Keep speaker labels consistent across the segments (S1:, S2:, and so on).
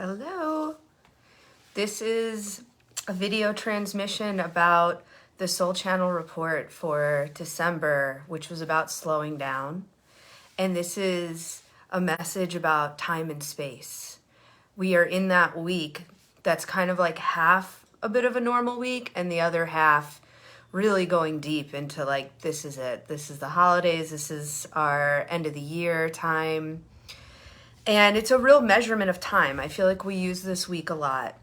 S1: Hello. This is a video transmission about the Soul Channel report for December, which was about slowing down. And this is a message about time and space. We are in that week that's kind of like half a bit of a normal week and the other half really going deep into like, this is it. This is the holidays. This is our end of the year time. And it's a real measurement of time. I feel like we use this week a lot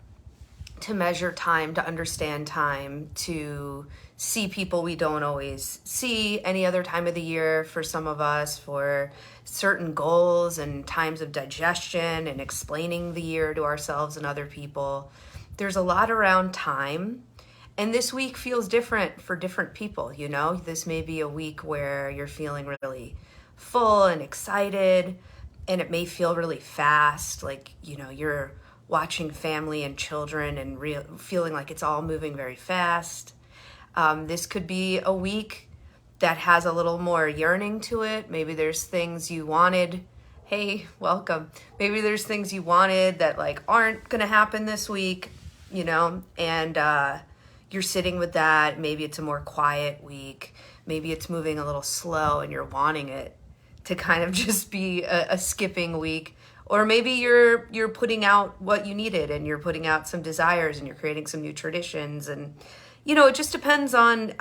S1: to measure time, to understand time, to see people we don't always see any other time of the year for some of us, for certain goals and times of digestion and explaining the year to ourselves and other people. There's a lot around time. And this week feels different for different people, you know? This may be a week where you're feeling really full and excited, and it may feel really fast, like, you know, you're watching family and children and feeling like it's all moving very fast. This could be a week that has a little more yearning to it. Maybe there's things you wanted. Hey, welcome. Maybe there's things you wanted that like aren't going to happen this week, you know, and you're sitting with that. Maybe it's a more quiet week. Maybe it's moving a little slow and you're wanting it to kind of just be a skipping week. Or maybe you're putting out what you needed and you're putting out some desires and you're creating some new traditions. And, you know, it just depends on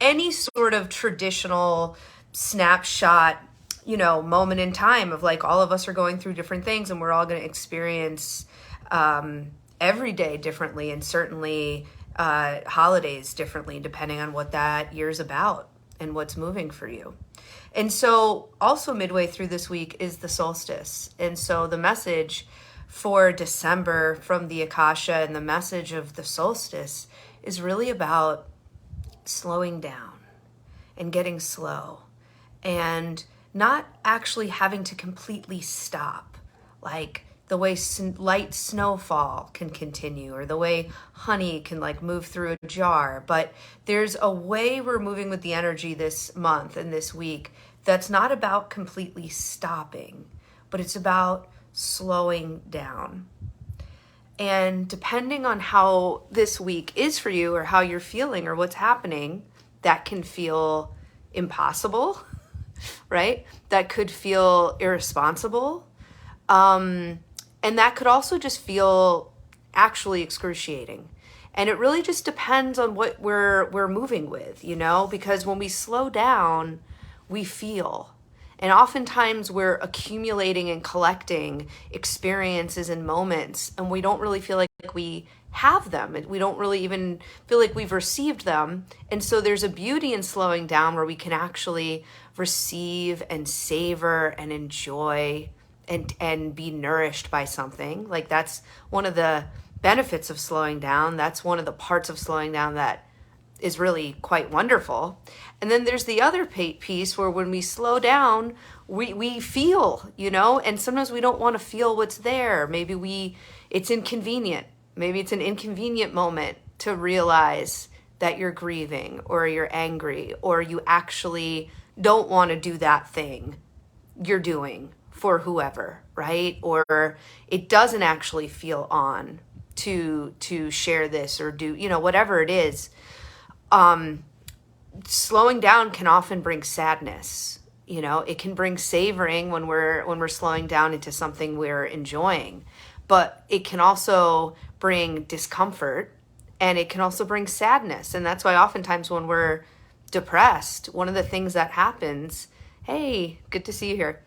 S1: any sort of traditional snapshot, you know, moment in time of like all of us are going through different things and we're all going to experience every day differently, and certainly holidays differently, depending on what that year's about and what's moving for you. And so also midway through this week is the solstice. And so the message for December from the Akasha and the message of the solstice is really about slowing down and getting slow and not actually having to completely stop, like the way light snowfall can continue or the way honey can like move through a jar. But there's a way we're moving with the energy this month and this week that's not about completely stopping, but it's about slowing down. And depending on how this week is for you or how you're feeling or what's happening, that can feel impossible, right? That could feel irresponsible. And that could also just feel actually excruciating. And it really just depends on what we're moving with, you know, because when we slow down, we feel. And oftentimes we're accumulating and collecting experiences and moments, and we don't really feel like we have them. We don't really even feel like we've received them. And so there's a beauty in slowing down where we can actually receive and savor and enjoy and be nourished by something. Like that's one of the benefits of slowing down. That's one of the parts of slowing down that is really quite wonderful. And then there's the other piece where when we slow down, we feel, you know, and sometimes we don't want to feel what's there. Maybe it's inconvenient. Maybe it's an inconvenient moment to realize that you're grieving or you're angry or you actually don't want to do that thing you're doing for whoever, right? Or it doesn't actually feel on to share this or do, you know, whatever it is. Slowing down can often bring sadness. You know, it can bring savoring when we're slowing down into something we're enjoying, but it can also bring discomfort and it can also bring sadness. And that's why oftentimes when we're depressed, one of the things that happens, hey, good to see you here,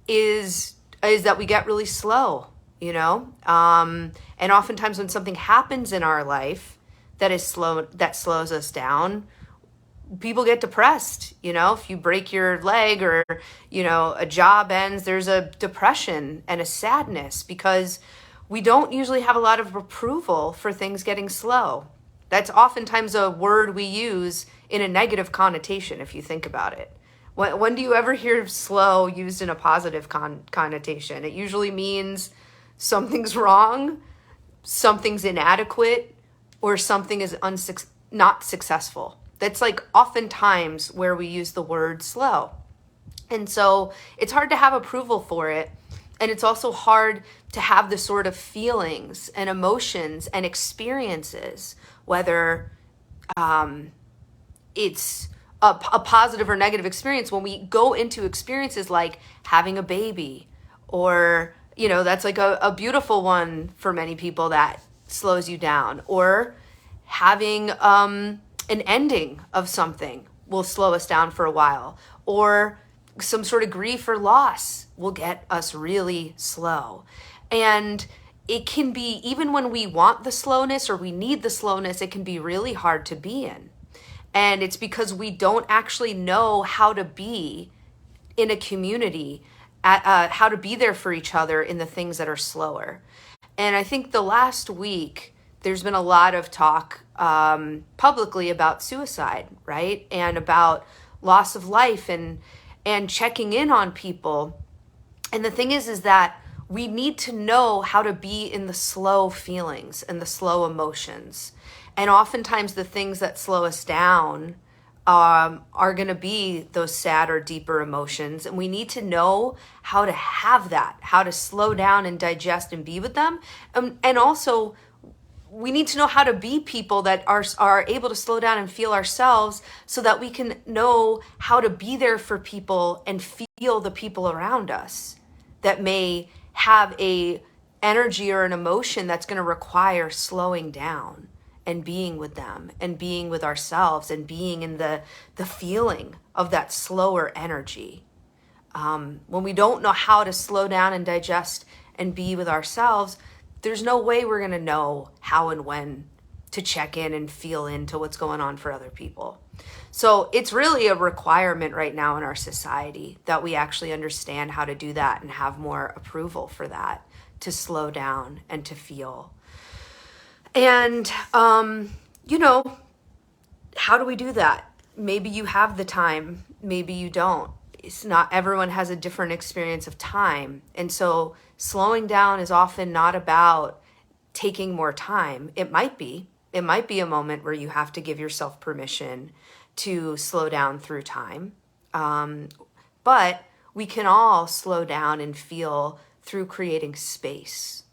S1: is that we get really slow, you know? And oftentimes when something happens in our life that slows us down, people get depressed. You know, if you break your leg or, you know, a job ends, there's a depression and a sadness because we don't usually have a lot of approval for things getting slow. That's oftentimes a word we use in a negative connotation, if you think about it. When do you ever hear slow used in a positive connotation? It usually means something's wrong, something's inadequate, or something is not successful. That's like oftentimes where we use the word slow. And so it's hard to have approval for it. And it's also hard to have the sort of feelings and emotions and experiences, whether it's a positive or negative experience, when we go into experiences like having a baby, or, that's like a beautiful one for many people that slows you down, or having an ending of something will slow us down for a while, or some sort of grief or loss will get us really slow. And it can be, even when we want the slowness or we need the slowness, it can be really hard to be in. And it's because we don't actually know how to be in a community, how to be there for each other in the things that are slower. And I think the last week, there's been a lot of talk publicly about suicide, right? And about loss of life, and checking in on people. And the thing is that we need to know how to be in the slow feelings and the slow emotions. And oftentimes the things that slow us down are going to be those sad or deeper emotions. And we need to know how to have that, how to slow down and digest and be with them. And also, we need to know how to be people that are able to slow down and feel ourselves, so that we can know how to be there for people and feel the people around us that may have a energy or an emotion that's going to require slowing down and being with them and being with ourselves and being in the feeling of that slower energy. When we don't know how to slow down and digest and be with ourselves, there's no way we're going to know how and when to check in and feel into what's going on for other people. So it's really a requirement right now in our society that we actually understand how to do that and have more approval for that, to slow down and to feel. And, how do we do that? Maybe you have the time, maybe you don't. It's not, everyone has a different experience of time. And so slowing down is often not about taking more time. It might be a moment where you have to give yourself permission to slow down through time. But we can all slow down and feel through creating space.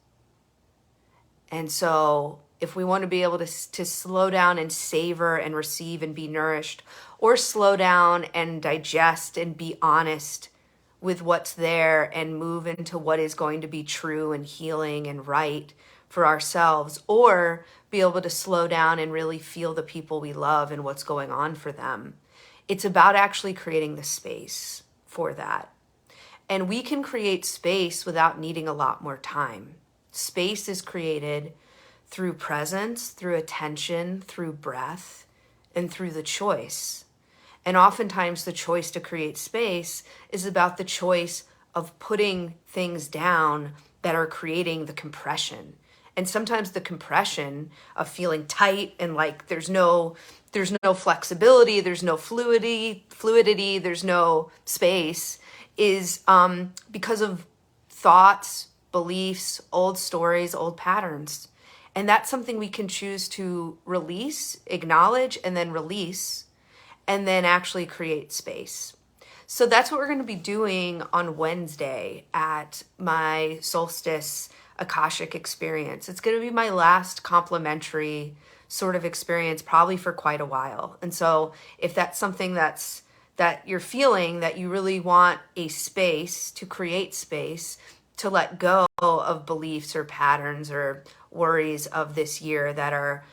S1: And so if we want to be able to slow down and savor and receive and be nourished, or slow down and digest and be honest with what's there and move into what is going to be true and healing and right for ourselves, or be able to slow down and really feel the people we love and what's going on for them, it's about actually creating the space for that. And we can create space without needing a lot more time. Space is created through presence, through attention, through breath, and through the choice. And oftentimes the choice to create space is about the choice of putting things down that are creating the compression. And sometimes the compression of feeling tight and like there's no flexibility, there's no fluidity, there's no space, is because of thoughts, beliefs, old stories, old patterns. And that's something we can choose to release, acknowledge, and then release, and then actually create space. So that's what we're going to be doing on Wednesday at my Solstice Akashic experience. It's going to be my last complimentary sort of experience, probably for quite a while. And so if that's something that you're feeling, that you really want a space to create space, to let go of beliefs or patterns or worries of this year that are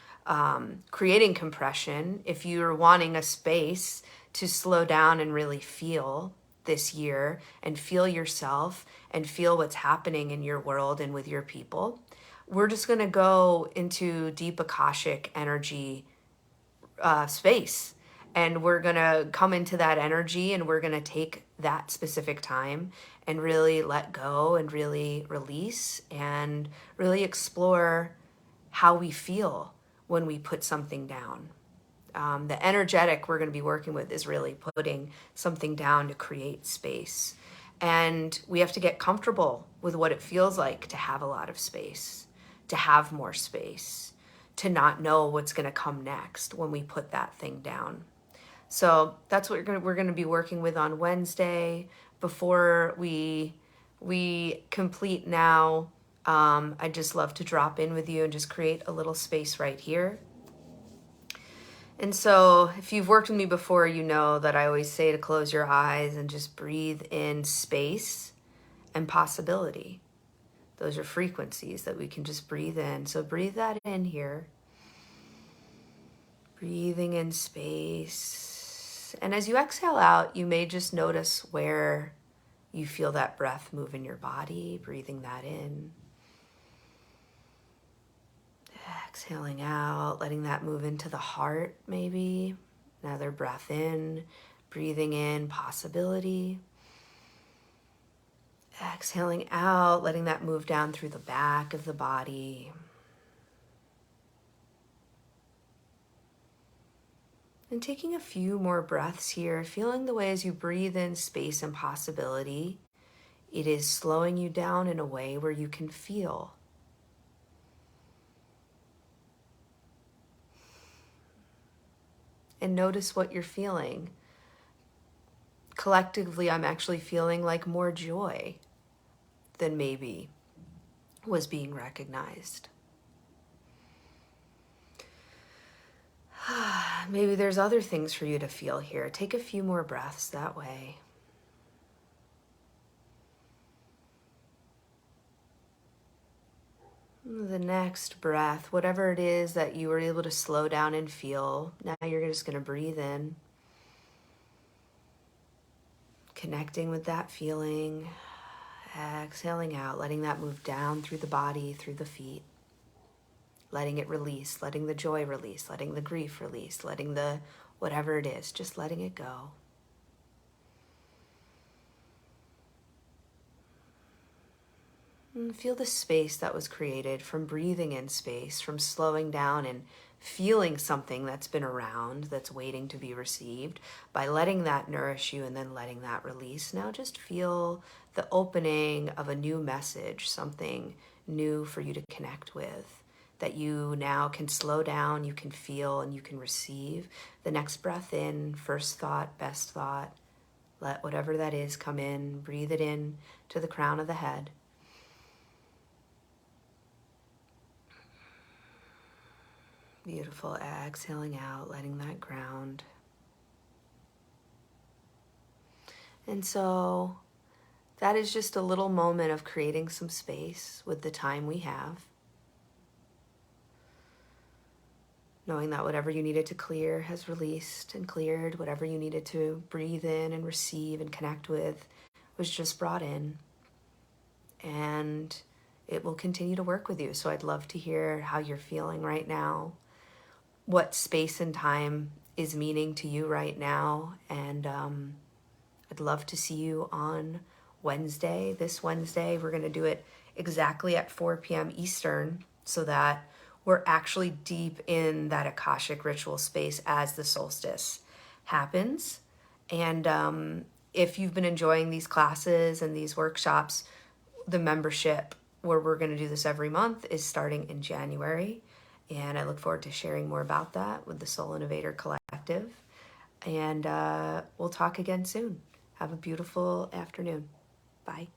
S1: creating compression, if you're wanting a space to slow down and really feel this year and feel yourself and feel what's happening in your world and with your people, we're just going to go into deep Akashic energy space. And we're going to come into that energy, and we're going to take that specific time and really let go and really release and really explore how we feel when we put something down. The energetic we're going to be working with is really putting something down to create space. And we have to get comfortable with what it feels like to have a lot of space, to have more space, to not know what's going to come next when we put that thing down. So that's what we're going to be working with on Wednesday before we we complete now, I'd just love to drop in with you and just create a little space right here. And so if you've worked with me before, you know that I always say to close your eyes and just breathe in space and possibility. Those are frequencies that we can just breathe in. So breathe that in here. Breathing in space. And as you exhale out, you may just notice where you feel that breath move in your body, breathing that in. Exhaling out, letting that move into the heart maybe. Another breath in, breathing in possibility. Exhaling out, letting that move down through the back of the body. And taking a few more breaths here, feeling the way as you breathe in space and possibility, it is slowing you down in a way where you can feel. And notice what you're feeling. Collectively, I'm actually feeling like more joy than maybe was being recognized. Maybe there's other things for you to feel here. Take a few more breaths that way. The next breath, whatever it is that you were able to slow down and feel, now you're just going to breathe in, connecting with that feeling, exhaling out, letting that move down through the body, through the feet, letting it release, letting the joy release, letting the grief release, letting the whatever it is, just letting it go. And feel the space that was created from breathing in space, from slowing down and feeling something that's been around, that's waiting to be received, by letting that nourish you and then letting that release. Now just feel the opening of a new message, something new for you to connect with, that you now can slow down, you can feel, and you can receive. The next breath in, first thought, best thought, let whatever that is come in, breathe it in to the crown of the head. Beautiful. Exhaling out, letting that ground. And so that is just a little moment of creating some space with the time we have. Knowing that whatever you needed to clear has released and cleared, whatever you needed to breathe in and receive and connect with was just brought in. And it will continue to work with you. So I'd love to hear how you're feeling right now, what space and time is meaning to you right now. And I'd love to see you on Wednesday. This Wednesday, we're going to do it exactly at 4 p.m. Eastern so that we're actually deep in that Akashic ritual space as the solstice happens. And if you've been enjoying these classes and these workshops, the membership where we're going to do this every month is starting in January. And I look forward to sharing more about that with the Soul Innovator Collective. And we'll talk again soon. Have a beautiful afternoon. Bye.